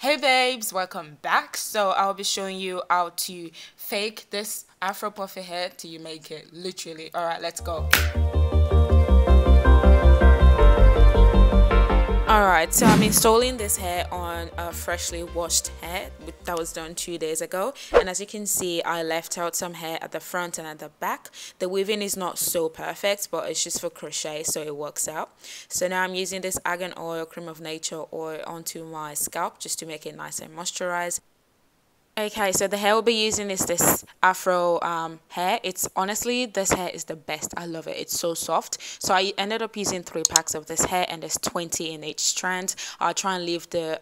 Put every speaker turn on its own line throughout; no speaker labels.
Hey babes, welcome back. So I'll be showing you how to fake this Afro puffy hair till you make it, literally. Alright, let's go. Alright, so I'm installing this hair on a freshly washed hair that was done 2 days ago, and as you can see, I left out some hair at the front and at the back. The weaving is not so perfect, but it's just for crochet, so it works out. So now I'm using this argan oil, cream of nature oil onto my scalp just to make it nice and moisturized. Okay, so the hair we'll be using is this Afro hair. It's honestly, this hair is the best. I love it. It's so soft. So I ended up using 3 packs of this hair, and there's 20 in each strand. I'll try and leave the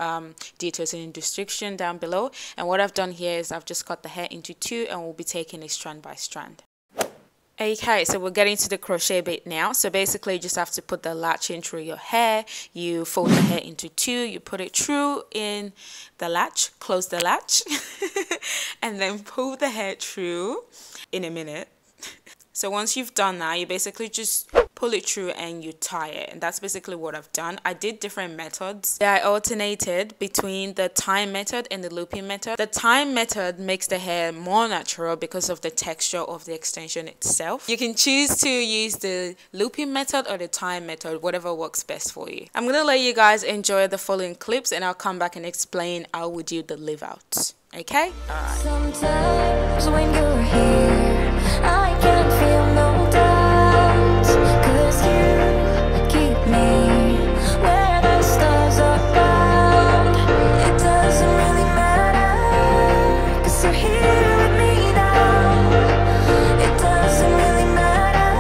details in the description down below. And what I've done here is I've just cut the hair into 2, and we'll be taking it strand by strand. Okay, so we're getting to the crochet bit now. So basically you just have to put the latch in through your hair. You fold the hair into 2, you put it through in the latch, close the latch, and then pull the hair through in a minute. So once you've done that, you basically just pull it through and you tie it, and that's basically what I've done. I did different methods. I alternated between the tying method and the looping method. The tying method makes the hair more natural because of the texture of the extension itself. You can choose to use the looping method or the tying method, whatever works best for you. I'm gonna let you guys enjoy the following clips, and I'll come back and explain how we do the leave out. Okay? Alright.
Sometimes when you're here, I can't feel no doubt, 'cause you keep me where the stars are bound. It doesn't really matter, 'cause you're here with me now. It doesn't really matter.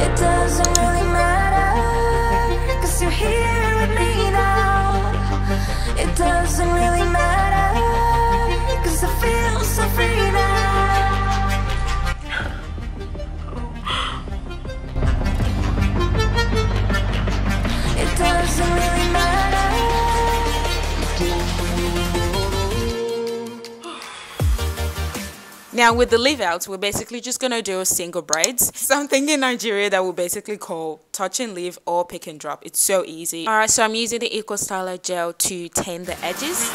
It doesn't really matter, 'cause you're here with me now. It doesn't really matter, 'cause I feel so free now. It doesn't really matter.
Now with the leave outs, we're basically just gonna do single braids. Something in Nigeria that we basically call touch and leave or pick and drop. It's so easy. Alright, so I'm using the Eco Styler gel to tame the edges.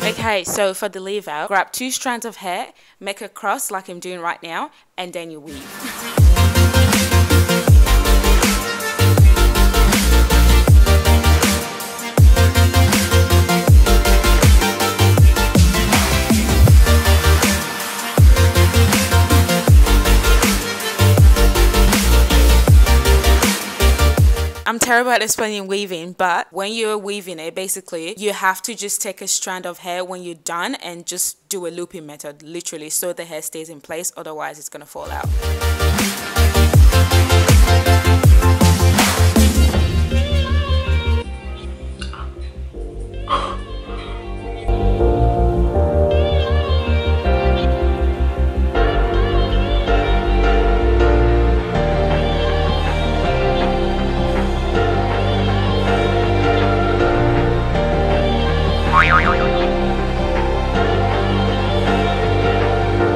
Okay, so for the leave out, grab 2 strands of hair, make a cross like I'm doing right now, and then you weave. I'm terrible at explaining weaving, but when you're weaving it, basically, you have to just take a strand of hair when you're done and just do a looping method, literally, so the hair stays in place, otherwise it's gonna fall out.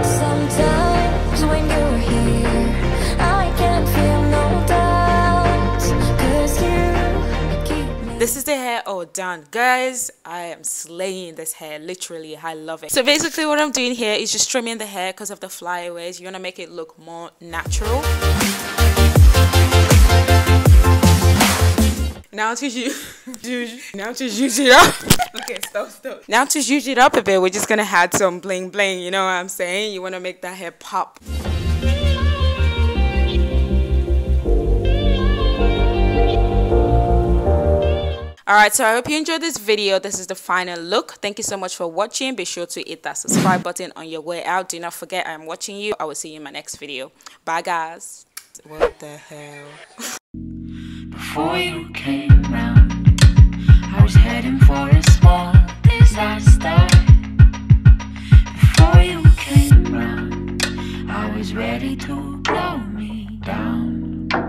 Sometimes when you're here, I can't feel no doubt, 'cause you keep me.
This is the hair all done. Guys, I am slaying this hair, literally. I love it. So basically what I'm doing here is just trimming the hair because of the flyaways. You want to make it look more natural. Now to use it up. Okay, stop. Now to use it up a bit, we're just gonna add some bling bling. You know what I'm saying? You want to make that hair pop. Alright, so I hope you enjoyed this video. This is the final look. Thank you so much for watching. Be sure to hit that subscribe button on your way out. Do not forget I'm watching you. I will see you in my next video. Bye guys. What the hell?
Before you came round.